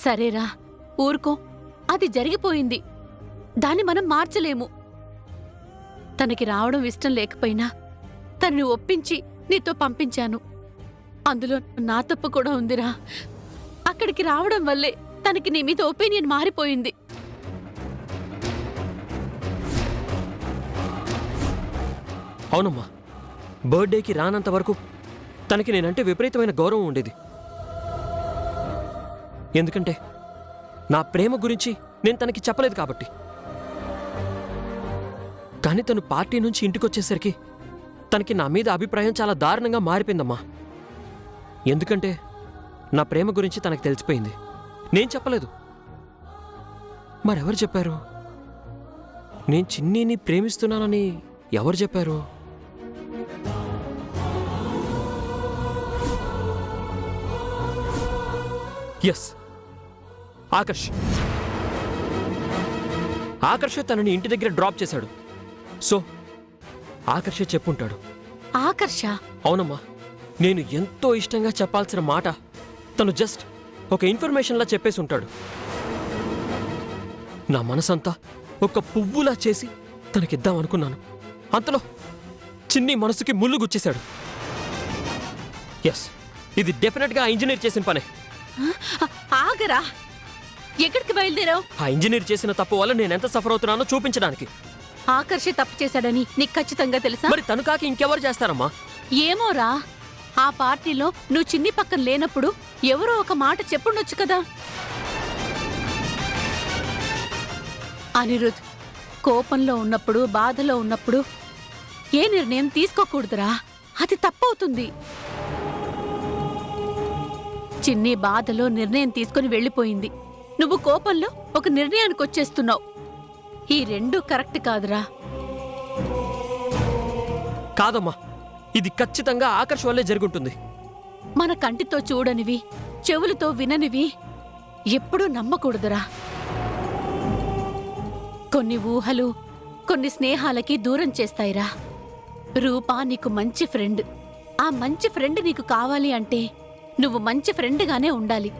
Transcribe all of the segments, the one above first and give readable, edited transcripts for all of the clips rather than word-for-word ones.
సరేరా, ఊరుకో. అది జరిగిపోయింది. దాన్ని మనం మార్చలేము. తనకి రావడం ఇష్టం లేకపోయినా తనని ఒప్పించి నీతో పంపించాను. అందులో నా తప్పు కూడా ఉందిరా. అక్కడికి రావడం వల్లే తనకి నీ మీద ఒపీనియన్ మారిపోయింది. అవునమ్మా, బర్త్డేకి రానంత వరకు తనకి నేనంటే విపరీతమైన గౌరవం ఉండేది. ఎందుకంటే నా ప్రేమ గురించి నేను తనకి చెప్పలేదు కాబట్టి. కానీ తను పార్టీ నుంచి ఇంటికొచ్చేసరికి తనకి నా మీద అభిప్రాయం చాలా దారుణంగా మారిపోయిందమ్మా. ఎందుకంటే నా ప్రేమ గురించి తనకు తెలిసిపోయింది. నేను చెప్పలేదు. మరెవరు చెప్పారు? నేను చిన్నీని ప్రేమిస్తున్నానని ఎవరు చెప్పారు? ఎస్, ఆకర్ష్. ఆకర్ష్ తనని ఇంటి దగ్గర డ్రాప్ చేశాడు. సో ఆకర్ష చెప్పుంటాడు. ఆకర్ష? అవునమ్మా, నేను ఎంతో ఇష్టంగా చెప్పాల్సిన మాట తను జస్ట్ ఒక ఇన్ఫర్మేషన్లా చెప్పేసి ఉంటాడు. నా మనసంతా ఒక పువ్వులా చేసి తనకిద్దామనుకున్నాను. అంతలో చిన్ని మనసుకి ముళ్ళు గుచ్చేశాడు. ఎస్, ఇది డెఫినెట్గా ఆ ఇంజనీర్ చేసిన పనే. ఆగరా, ఎక్కడికి బయలుదేరావు? ఆ ఇంజనీర్ చేసిన తప్పు వల్ల నేనెంత సఫర్ అవుతున్నానో చూపించడానికి. ఆకర్ష తప్పు చేశాడని నీకు ఖచ్చితంగా తెలుసా? మరి తను కాక ఇంకెవరు చేస్తారమ్మా? ఏమోరా, ఆ పార్టీలో నువ్వు చిన్ని పక్కన లేనప్పుడు ఎవరో ఒక మాట చెప్పుండొచ్చు కదా. అనిరుద్, కోపంలో ఉన్నప్పుడు, బాధలో ఉన్నప్పుడు ఏ నిర్ణయం తీసుకోకూడదురా. అది తప్పవుతుంది. చిన్ని బాధలో నిర్ణయం తీసుకుని వెళ్ళిపోయింది. నువ్వు కోపంలో ఒక నిర్ణయానికి వచ్చేస్తున్నావు. ఈ రెండూ కరెక్ట్ కాదురా. కాదమ్మా, ఇది ఖచ్చితంగా ఆకర్ష్ వల్లే జరుగుంటుంది. మన కంటితో చూడనివి, చెవులతో విననివి ఎప్పుడూ నమ్మకూడదురా. కొన్ని ఊహలు కొన్ని స్నేహాలకి దూరం చేస్తాయిరా. రూపా నీకు మంచి ఫ్రెండ్. ఆ మంచి ఫ్రెండ్ నీకు కావాలి అంటే నువ్వు మంచి ఫ్రెండ్గానే ఉండాలి.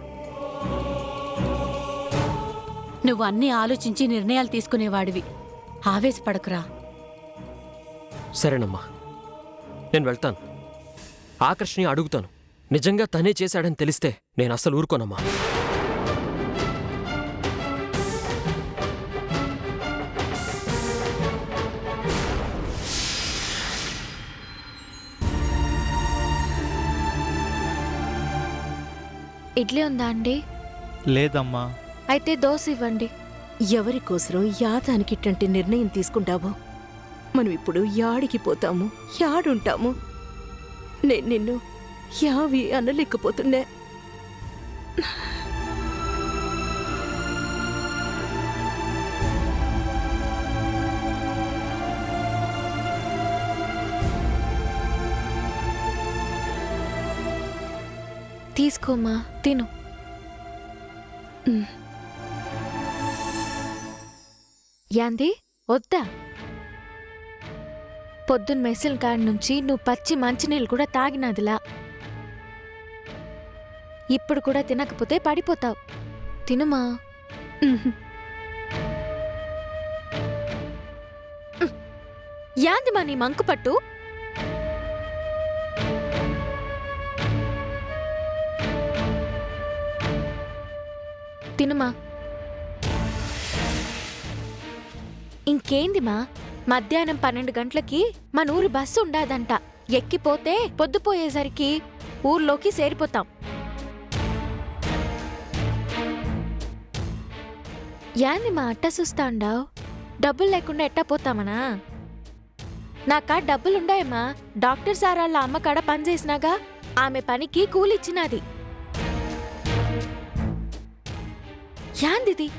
నువ్వు అన్నీ ఆలోచించి నిర్ణయాలు తీసుకునేవాడివి. ఆవేశపడకురా. సరేనమ్మా, నేను వెళ్తాను. ఆకర్ష్ని అడుగుతాను. నిజంగా తనే చేశాడని తెలిస్తే నేను అస్సలు ఊరుకోనమ్మా. ఇడ్లీ ఉందా అండి? లేదమ్మా. అయితే దోశ ఇవ్వండి. ఎవరి కోసరం యాదానికిట్టంటి నిర్ణయం తీసుకుంటావో మనం ఇప్పుడు యాడికి పోతాము, యాడుంటాము? నేను నిన్ను యావి అనలేకపోతున్నా. తీసుకోమ్మా, తిను. యాంది వద్దా? పొద్దున్న మెస్సిల్ కాడి నుంచి నువ్వు పచ్చి మంచినీళ్ళు కూడా తాగినదిలా. ఇప్పుడు కూడా తినకపోతే పడిపోతావు. తినుమా. యాంది మా నీ మంకు పట్టు? తినుమా. ఇంకేందిమా, మధ్యాహ్నం 12 గంటలకి మన ఊరు బస్సు ఉండాదంట. ఎక్కిపోతే పొద్దుపోయేసరికి ఊర్లోకి చేరిపోతాం. యాందిమా అట్ట చూస్తాండావు? డబ్బులు లేకుండా ఎట్టా పోతామనా? నాకా డబ్బులుండాయమ్మా. డాక్టర్ సార్ వాళ్ళ అమ్మ కాడ పనిచేసినాగా, ఆమె పనికి కూలిచ్చినది. యాందిది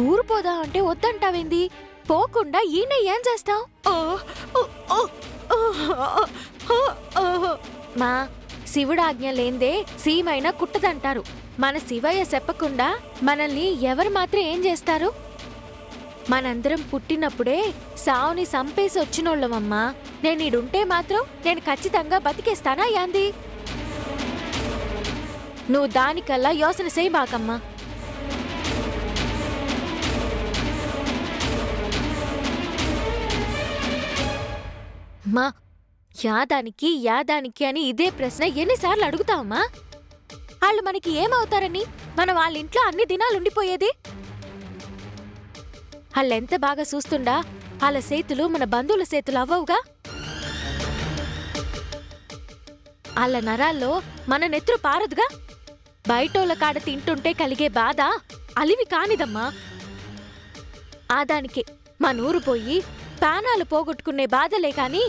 ఊరు పోదా అంటే వద్దంటావేంది? పోకుండా ఈయన ఏం చేస్తావు? మా శివుడు ఆజ్ఞ లేందే సీమైనా కుట్టదంటారు. మన శివయ్య చెప్పకుండా మనల్ని ఎవరు మాత్రం ఏం చేస్తారు? మనందరం పుట్టినప్పుడే సావుని సంపేసి వచ్చినోళ్ళమమ్మా. నేనీడుంటే మాత్రం నేను ఖచ్చితంగా బతికేస్తానా యాంది? నువ్వు దానికల్లా యోసన చేయబాకమ్మా. అమ్మా యాదానికి అని ఇదే ప్రశ్న ఎన్నిసార్లు అడుగుతావమ్మా? వాళ్ళు మనకి ఏమవుతారని మనం వాళ్ళ ఇంట్లో అన్ని దినాలు ఉండిపోయేది? వాళ్ళెంత బాగా చూస్తుండా వాళ్ళ సేతులు మన బంధువుల సేతులు అవ్వవుగా? వాళ్ళ నరాల్లో మన నెత్తురు పారదుగా? బయటోళ్ళ కాడ తింటుంటే కలిగే బాధ అలివి కానిదమ్మా. ఆదానికే మా నూరు పోయి ప్రాణాలు పోగొట్టుకునే బాధలే కాని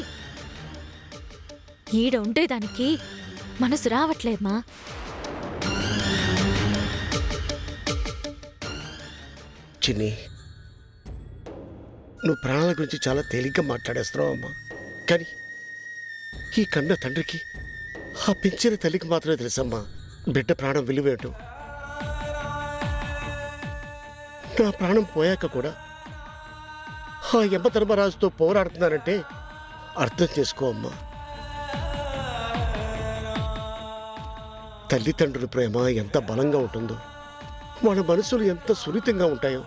ఈడ ఉండేదానికి మనసు రావట్లేదమ్మా. చిన్ని, నువ్వు ప్రాణాల గురించి చాలా తేలిగ్గా మాట్లాడేస్తున్నావు అమ్మా. కానీ ఈ కన్న తండ్రికి ఆ పెంచిన తల్లికి మాత్రమే తెలుసమ్మా బిడ్డ ప్రాణం విలువేంటో. నా ప్రాణం పోయాక కూడా ఆ యమధర్మరాజుతో పోరాడుతున్నానంటే అర్థం చేసుకో అమ్మా. తల్లిదండ్రుల ప్రేమ ఎంత బలంగా ఉంటుందో, మన మనసులు ఎంత సున్నితంగా ఉంటాయో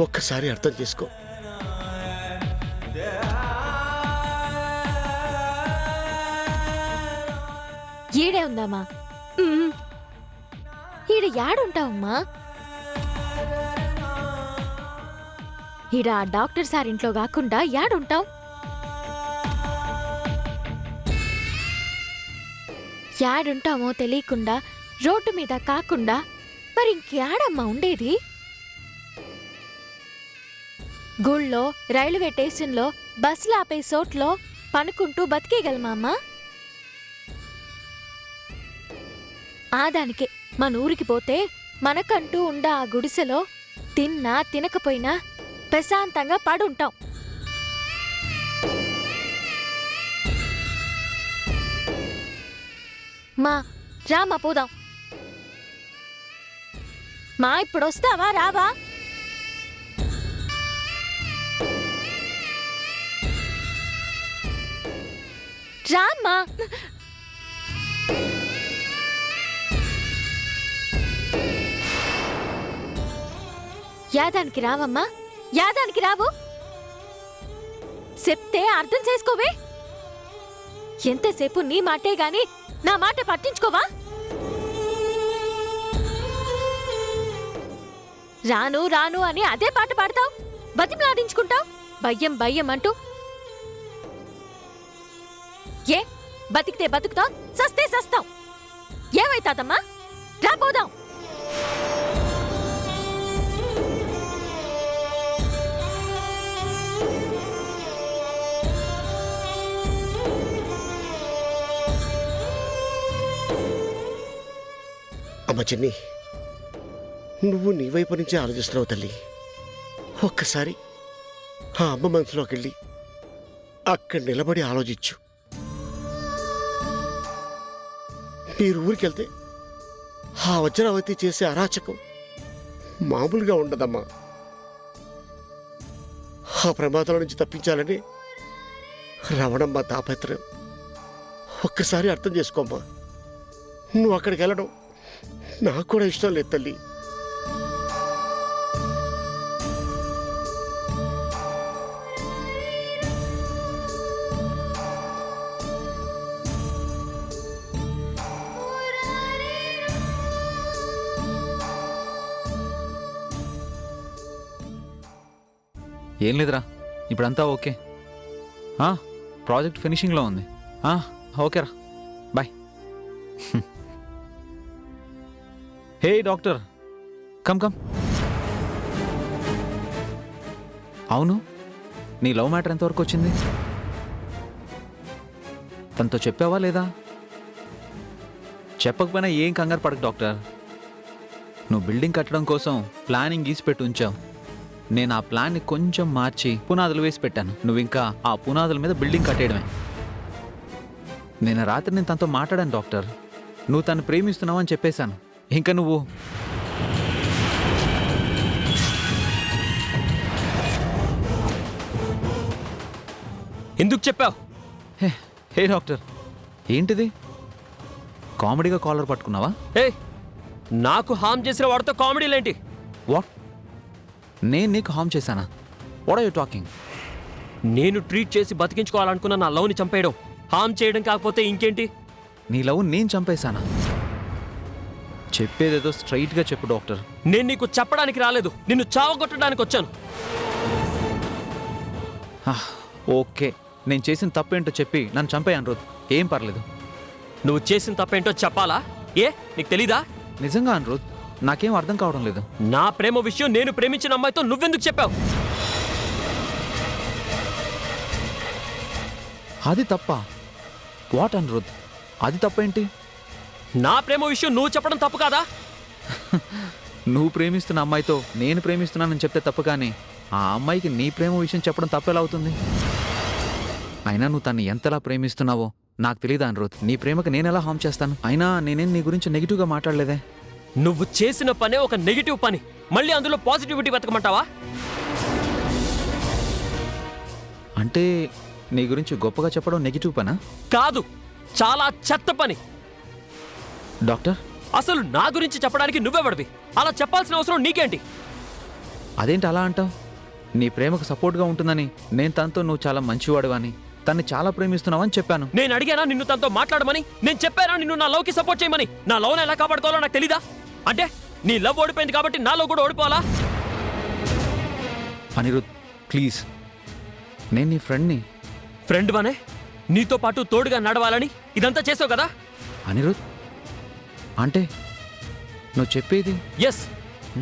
ఒక్కసారి అర్థం చేసుకో. ఈడే ఉందామా? ఈడ యాడుంటావమ్మా? ఈడ ఆ డాక్టర్ సార్ ఇంట్లో కాకుండా యాడుంటావు? యాడుంటామో తెలియకుండా రోడ్డు మీద కాకుండా మరి ఇంకేడమ్మా ఉండేది? గుళ్ళో, రైల్వే స్టేషన్లో, బస్సులు ఆపే చోట్లో పనుకుంటూ బతికేయగలమా అమ్మా? ఆదానికే మన ఊరికి పోతే మనకంటూ ఉండ ఆ గుడిసెలో తిన్నా తినకపోయినా ప్రశాంతంగా పడుంటాం. మా రామా పోదాం. మా ఇప్పుడొస్తావా రావా? రామ్మా. యాదానికి రావమ్మా, యాదానికి రావు. చెప్తే అర్థం చేసుకోవే. ఎంతసేపు నీ మాటే గాని నా మాట పట్టించుకోవా? రాను రాను అని అదే పాట పాడతావు, బతిమలాడించుకుంటావు భయ్యం భయ్యం అంటూ. ఏ బతికితే బతుకుతావు, సస్తే సస్తావు. ఏమైతాదమ్మా? రాబోదాం. అమ్మ చిన్ని, నువ్వు నీ వైపు నుంచే ఆలోచిస్తున్నావు తల్లి. ఒక్కసారి ఆ అమ్మ మనసులోకి వెళ్ళి అక్కడ నిలబడి ఆలోచించు. మీరు ఊరికెళ్తే ఆ వజ్రావతి చేసే అరాచకం మామూలుగా ఉండదమ్మా. ఆ ప్రమాదాల నుంచి తప్పించాలని రవణమ్మ తాపత్రయం ఒక్కసారి అర్థం చేసుకోమ్మా. నువ్వు అక్కడికి వెళ్ళడం నాకు కూడా ఇష్టం లేదు తల్లి. ఏం లేదురా, ఇప్పుడంతా ఓకే. ప్రాజెక్ట్ ఫినిషింగ్లో ఉంది. ఓకేరా, bye. Hey doctor, come come. అవును, నీ లవ్ మ్యాటర్ ఎంతవరకు వచ్చింది? తనతో చెప్పావా లేదా? చెప్పకపోయినా ఏం కంగారు పడకు డాక్టర్. నువ్వు బిల్డింగ్ కట్టడం కోసం ప్లానింగ్ గీసి పెట్టి ఉంచావు. నేను ఆ ప్లాన్ని కొంచెం మార్చి పునాదులు వేసి పెట్టాను. నువ్వు ఇంకా ఆ పునాదుల మీద బిల్డింగ్ కట్టేయడమే. నేను రాత్రి నేను తనతో మాట్లాడాను డాక్టర్. నువ్వు తను ప్రేమిస్తున్నావు అని చెప్పేశాను. ఇంకా నువ్వు ఎందుకు చెప్పావు? హే డాక్టర్, ఏంటిది? కామెడీగా కాలర్ పట్టుకున్నావా? ఏ, నాకు హామ్ చేసిన వాడితో కామెడీలేంటి? వాట్? నేను నీకు హామ్ చేశానా? What are you talking? నేను ట్రీట్ చేసి బతికించుకోవాలనుకున్న నా లవ్ని చంపేయడం హామ్ చేయడం కాకపోతే ఇంకేంటి? నీ లవ్ నేను చంపేశానా? చెప్పేదేదో స్ట్రైట్గా చెప్పు డాక్టర్. నేను నీకు చెప్పడానికి రాలేదు, నిన్ను చావగొట్టడానికి వచ్చాను. ఓకే, నేను చేసిన తప్పేంటో చెప్పి నన్ను చంపే అనిరుద్, ఏం పర్లేదు. నువ్వు చేసిన తప్పేంటో చెప్పాలా? ఏ నీకు తెలీదా? నిజంగా అనిరుద్, నాకేం అర్థం కావడం లేదు. నా ప్రేమ విషయం నేను ప్రేమించిన అమ్మాయితో నువ్వెందుకు చెప్పావు? అది తప్ప? వాట్ అనిరుద్, అది తప్పేంటి? నా ప్రేమ విషయం నువ్వు చెప్పడం తప్పు కాదా? నువ్వు ప్రేమిస్తున్న అమ్మాయితో నేను ప్రేమిస్తున్నానని చెప్తే తప్పు, కానీ ఆ అమ్మాయికి నీ ప్రేమ విషయం చెప్పడం తప్పెలా అవుతుంది? అయినా నువ్వు తన్ని ఎంతలా ప్రేమిస్తున్నావో నాకు తెలియదా అనిరుద్? నీ ప్రేమకు నేనెలా హామ్ చేస్తాను? అయినా నేనేం నీ గురించి నెగిటివ్గా మాట్లాడలేదే. నువ్వు చేసిన పనే ఒక నెగిటివ్ పని, మళ్ళీ అందులో పాజిటివిటీ వెతకమంటావా? అంటే నీ గురించి గొప్పగా చెప్పడం నెగిటివ్ పనా? కాదు, చాలా చెత్త పని. డాక్టర్, అసలు నా గురించి చెప్పడానికి నువ్వెవడివి? అలా చెప్పాల్సిన అవసరం నీకేంటి? అదేంటి అలా అంటావు? నీ ప్రేమకు సపోర్ట్గా ఉంటుందని నేను తనతో నువ్వు చాలా మంచివాడువని, తన్ని చాలా ప్రేమిస్తున్నావని చెప్పాను. నేను అడిగానా నిన్ను తనతో మాట్లాడమని? నేను చెప్పానా నిన్ను నా లవ్కి సపోర్ట్ చేయమని? నా లవ్ని ఎలా కాపాడుకోవాలో నాకు తెలీదా? అంటే నీ లవ్ ఓడిపోయింది కాబట్టి నా లవ్ కూడా ఓడిపోవాలా? అనిరుద్ ప్లీజ్, నేను నీ ఫ్రెండ్ని. ఫ్రెండ్ వనే నీతో పాటు తోడుగా నడవాలని ఇదంతా చేసావు కదా? అనిరుద్, అంటే నువ్వు చెప్పేది? ఎస్,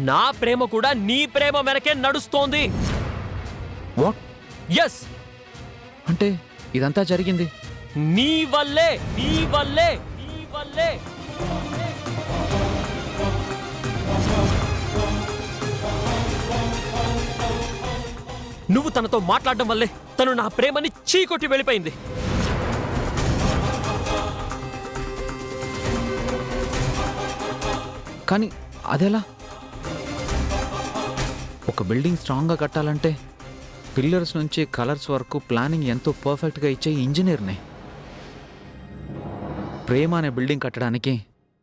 నా ప్రేమ కూడా నీ ప్రేమ వెనకే నడుస్తోంది. వాట్? ఎస్, అంటే ఇదంతా జరిగింది నీ వల్లే, నీ వల్లే, నీ వల్లే. నువ్వు తనతో మాట్లాడడం వల్లే తను నా ప్రేమని చీకొట్టి వెళ్ళిపోయింది. కానీ అదెలా? ఒక బిల్డింగ్ స్ట్రాంగ్గా కట్టాలంటే పిల్లర్స్ నుంచి కలర్స్ వరకు ప్లానింగ్ ఎంతో పర్ఫెక్ట్గా ఇచ్చే ఇంజనీర్నే. ప్రేమ అనే బిల్డింగ్ కట్టడానికి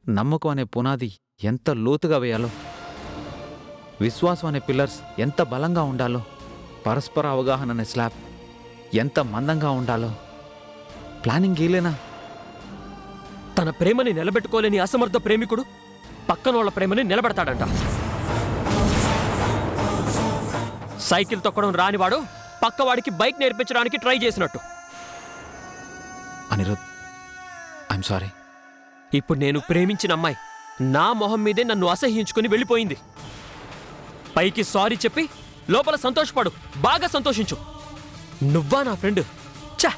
నమ్మకం అనే పునాది ఎంత లోతుగా వేయాలో, విశ్వాసం అనే పిల్లర్స్ ఎంత బలంగా ఉండాలో, పరస్పర అవగాహన అనే స్లాబ్ ఎంత మందంగా ఉండాలో ప్లానింగ్ గీలేనా? తన ప్రేమని నిలబెట్టుకోలేని అసమర్థ ప్రేమికుడు పక్కన వాళ్ళ ప్రేమని నిలబెడతాడంట. సైకిల్ తొక్కడం రానివాడు పక్కవాడికి బైక్ నేర్పించడానికి ట్రై చేసినట్టు. Anirudh, I'm sorry. ఇప్పుడు నేను ప్రేమించిన అమ్మాయి నా మొహం మీదే నన్ను అసహ్యించుకుని వెళ్ళిపోయింది. పైకి సారీ చెప్పి లోపల సంతోషపడు, బాగా సంతోషించు. నువ్వా నా ఫ్రెండ్? ఛా!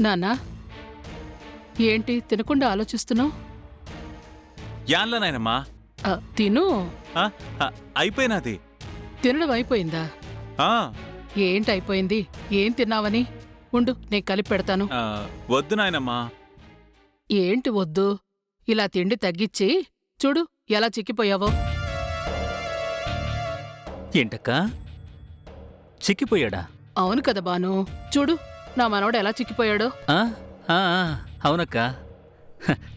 నాన్నా, ఏంటి తినకుండా ఆలోచిస్తున్నావు? యాన్ల నాయనమ్మా. తిను. అయిపోయినది. తినడం అయిపోయిందా? ఏంటి అయిపోయింది? ఏం తిన్నావని? ఉండు, నేను కలిపి పెడతాను. వద్దు నాయనమ్మా. ఏంటి వద్దు? ఇలా తిండి తగ్గిచ్చి చూడు ఎలా చిక్కిపోయావో. ఏంటక్కా, చిక్కిపోయాడా? అవును కదా బాను, చూడు నా మనవడు ఎలా చిక్కిపోయాడో. అవునక్క,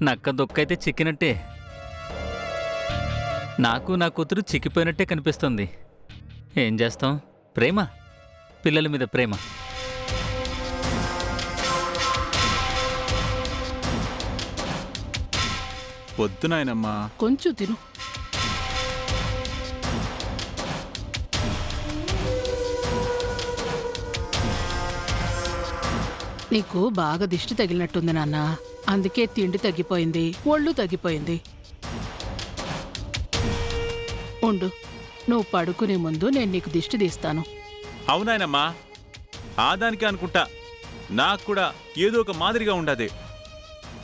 నక్క దొక్కైతే చిక్కినట్టే. నాకు నా కూతురు చిక్కిపోయినట్టే కనిపిస్తుంది. ఏం చేస్తాం, ప్రేమ, పిల్లల మీద ప్రేమ. వద్దు నాయనమ్మా. కొంచెం తిను. నీకు బాగా దిష్టి తగిలినట్టుంది నాన్న, అందుకే తిండి తగ్గిపోయింది, ఒళ్ళు తగ్గిపోయింది. ఉండు, నువ్వు పడుకునే ముందు నేను నీకు దిష్టి తీస్తాను. అవునాయనమ్మా, ఆదానికి అనుకుంటా నాకు కూడా ఏదో ఒక మాదిరిగా ఉండదే,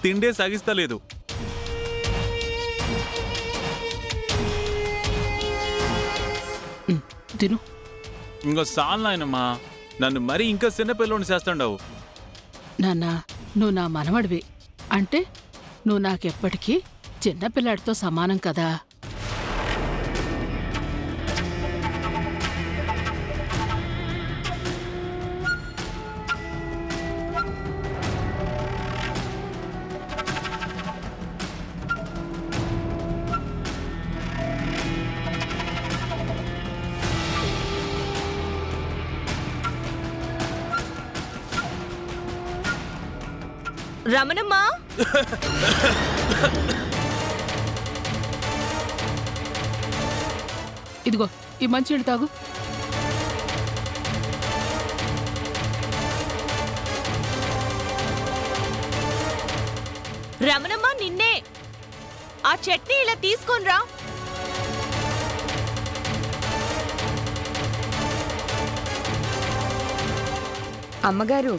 తిండే సాగిస్తలేదు. తిను. ఇంకో సాల్ నాయనమ్మా, నన్ను మరీ ఇంకా చిన్నపిల్లని చేస్తాండవు. నాన్న నువ్వు నా మనవడివి అంటే నువ్వు నాకెప్పటికీ చిన్నపిల్లాడితో సమానం కదా. రమణమ్మా, ఇదిగో ఈ మంచినీళ్ళు తాగు. రమణమ్మా నిన్నే. ఆ చట్నీ ఇలా తీసుకొనిరా. అమ్మగారు,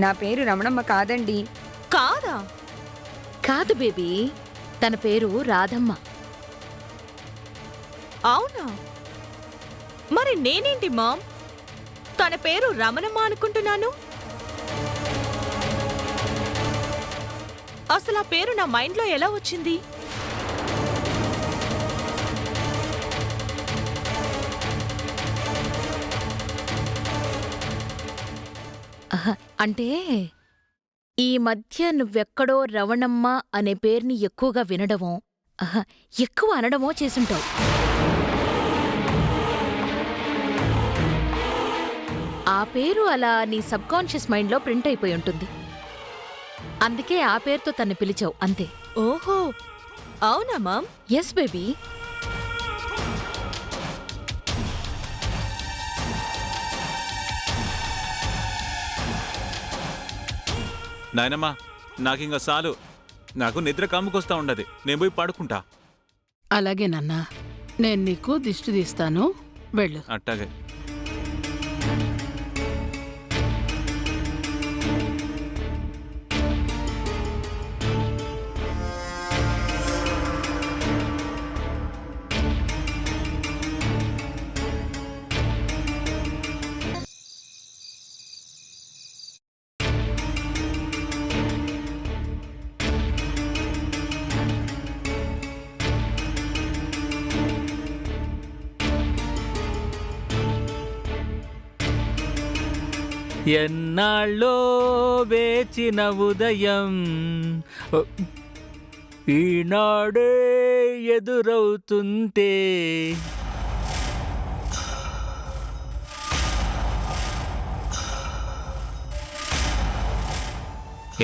నా పేరు రమణమ్మ కాదండి. కాదా? కాదు బేబీ, తన పేరు రాధమ్మ. అవునా? మరి నేనేంటి మామ్, తన పేరు రమణమ్మ అనుకుంటున్నాను. అసలు ఆ పేరు నా మైండ్లో ఎలా వచ్చింది? అంటే ఈ మధ్య నువ్వెక్కడో రవణమ్మ అనే పేరుని ఎక్కువగా వినడమో ఎక్కువ అనడమో చేసుంటావు. ఆ పేరు అలా నీ సబ్కాన్షియస్ మైండ్లో ప్రింట్ అయిపోయి ఉంటుంది. అందుకే ఆ పేరుతో తన్ని పిలిచావు అంతే. ఓహో, అవునా మామ్? Yes baby. నాయనమ్మా, నాకింక చాలు. నాకు నిద్ర కమ్ముకొస్తా ఉండదు. నేను పోయి పడుకుంటా. అలాగే నాన్నా, నేను నీకు దిష్టి తీస్తాను, వెళ్ళు. అట్టాగే. ఎన్నాళ్ళో వేచిన ఉదయం ఈనాడే ఎదురవుతుంటే.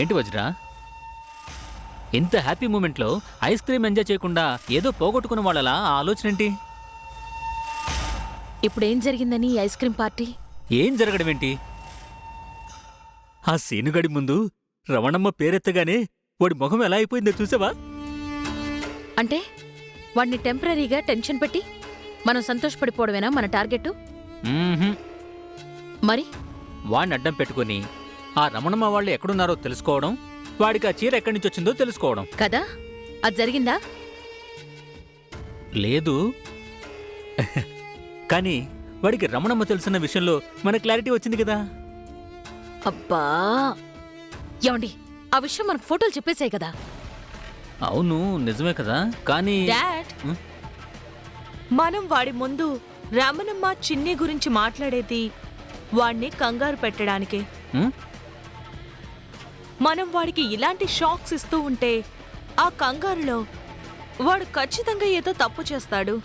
ఏంటి వజ్రా, ఇంత హ్యాపీ మూమెంట్లో ఐస్ క్రీమ్ ఎంజాయ్ చేయకుండా ఏదో పోగొట్టుకున్న వాళ్ళలా ఆ ఆలోచన ఏంటి? ఇప్పుడేం జరిగిందని ఈ ఐస్ క్రీమ్ పార్టీ? ఏం జరగడం ఏంటి? ఆ సీనుగడి ముందు రమణమ్మ పేరెత్తగానే వాడి మొహం ఎలా అయిపోయిందో చూసావా? అంటే వాడిని టెంపరీగా టెన్షన్ పెట్టి మనం సంతోషపడిపోవడమేనా మన టార్గెట్? మరి వాడిని అడ్డం పెట్టుకుని ఆ రమణమ్మ వాళ్ళు ఎక్కడున్నారో తెలుసుకోవడం, వాడికి ఆ చీర ఎక్కడి నుంచి వచ్చిందో తెలుసుకోవడం కదా? అది జరిగిందా? లేదు. కానీ వాడికి రమణమ్మ తెలుసున్న విషయంలో మన క్లారిటీ వచ్చింది కదా. అబ్బా, ఏమండి, ఆ విషయం మనకు ఫోటోలు చెప్పేశాయి కదా. అవును, నిజమే కదా. కానీ డాడ్, మనం వాడి ముందు రమణమ్మ చిన్ని గురించి మాట్లాడేది వాడిని కంగారు పెట్టడానికే. ఉమ్, మనం వాడికి ఇలాంటి షాక్స్ ఇస్తూ ఉంటే ఆ కంగారులో వాడు ఖచ్చితంగా ఏదో తప్పు చేస్తాడు.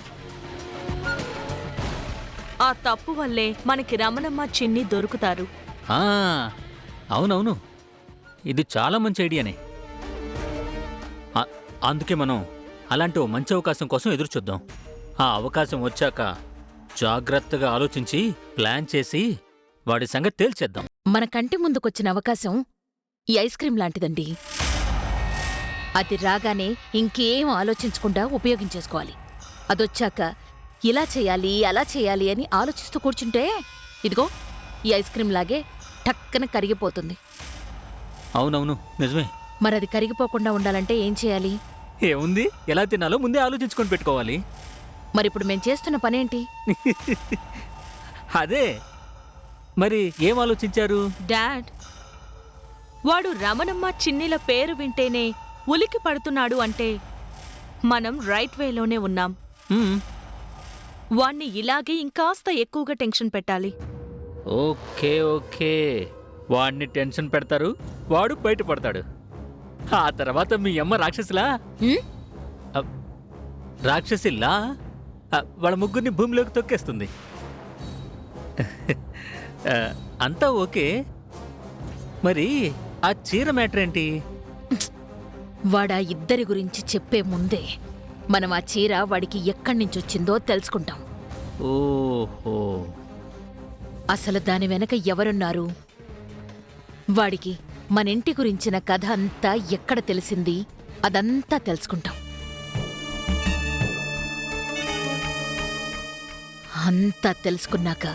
ఆ తప్పు వల్లే మనకి రమణమ్మ చిన్ని దొరుకుతారు. ఆ, అవునవును, ఇది చాలా మంచి ఐడియానే. అందుకే మనం అలాంటి ఓ మంచి అవకాశం కోసం ఎదురు చూద్దాం. ఆ అవకాశం వచ్చాక జాగ్రత్తగా ఆలోచించి ప్లాన్ చేసి వాడి సంగతి తేల్చేద్దాం. మన కంటి ముందుకొచ్చిన అవకాశం ఈ ఐస్ క్రీం లాంటిదండి. అది రాగానే ఇంకేం ఆలోచించకుండా ఉపయోగించేసుకోవాలి. అదొచ్చాక ఇలా చేయాలి అలా చేయాలి అని ఆలోచిస్తూ కూర్చుంటే ఇదిగో ఈ ఐస్ క్రీం లాగే టక్కన కరిగిపోతుంది. అవునవును, నిజమే. మరది కరిగిపోకుండా ఉండాలంటే ఏం చేయాలి? ఏముంది, ఎలా తినాలో ముందే ఆలోచించుకొని పెట్టుకోవాలి. మరిప్పుడు మేం చేస్తున్న పనేంటి? అదే మరి ఏం ఆలోచించారు? డాడ్, వాడు రమణమ్మ చిన్నిల పేరు వింటేనే ఉలికి పడుతున్నాడు అంటే మనం రైట్ వేలోనే ఉన్నాం. వాణ్ణి ఇలాగే ఇంకాస్త ఎక్కువగా టెన్షన్ పెట్టాలి. ఓకే ఓకే, వాడిని టెన్షన్ పెడతారు, వాడు బయటపడతాడు. ఆ తర్వాత మీ అమ్మ రాక్షసిలా రాక్షసిల్లా వాళ్ళ ముగ్గురిని భూమిలోకి తొక్కేస్తుంది. అంతా ఓకే, మరి ఆ చీర మ్యాటర్ ఏంటి? వాడా ఇద్దరి గురించి చెప్పే ముందే మనం ఆ చీర వాడికి ఎక్కడి నుంచి వచ్చిందో తెలుసుకుంటాం. ఓహో, అసలు దాని వెనక ఎవరున్నారు, వాడికి మన ఇంటి గురించిన కథ అంతా ఎక్కడ తెలిసింది అదంతా తెలుసుకుంటాం. అంతా తెలుసుకున్నాక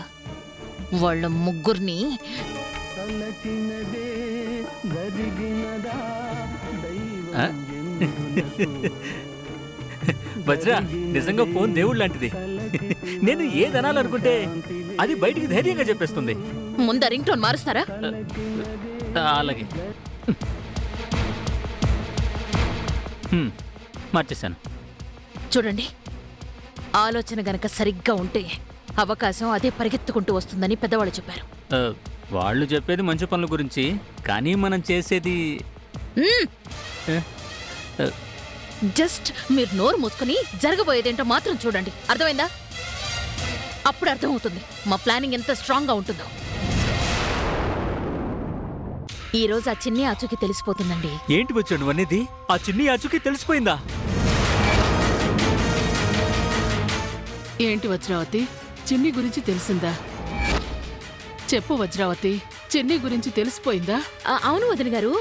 వాళ్ళ ముగ్గురిని వజ్రా, నిజంగా ఫోన్ దేవుడు లాంటిది. నేను ఏదనాలనుకుంటే అది బయటికి ధైర్యంగా చెప్పేస్తుంది. ముందు రింగ్ టోన్ మారుస్తారా? అలాగే మార్చేశాను. చూడండి, ఆలోచన గనక సరిగ్గా ఉంటే అవకాశం అదే పరిగెత్తుకుంటూ వస్తుందని పెద్దవాళ్ళు చెప్పారు. వాళ్ళు చెప్పేది మంచి పనుల గురించి, కానీ మనం చేసేది జస్ట్ మీరు నోరు మూసుకుని జరగబోయేదేంటో మాత్రం చూడండి, అర్థమైందా? అప్పుడు అర్థమవుతుంది మా ప్లానింగ్ ఎంత స్ట్రాంగ్గా ఉంటుందో. ఈ రోజు ఆ చిన్ని ఆచూకి తెలిసిపోతుందండి. ఏంటి వచ్చాడు అనేది? ఆ చిన్ని ఆచూకి తెలిసిపోయిందా? ఏంటి వజ్రావతి, చిన్ని గురించి తెలిసిందా? చెప్పు వజ్రావతి, చిన్ని గురించి తెలిసిపోయిందా? అవును వదిన గారు.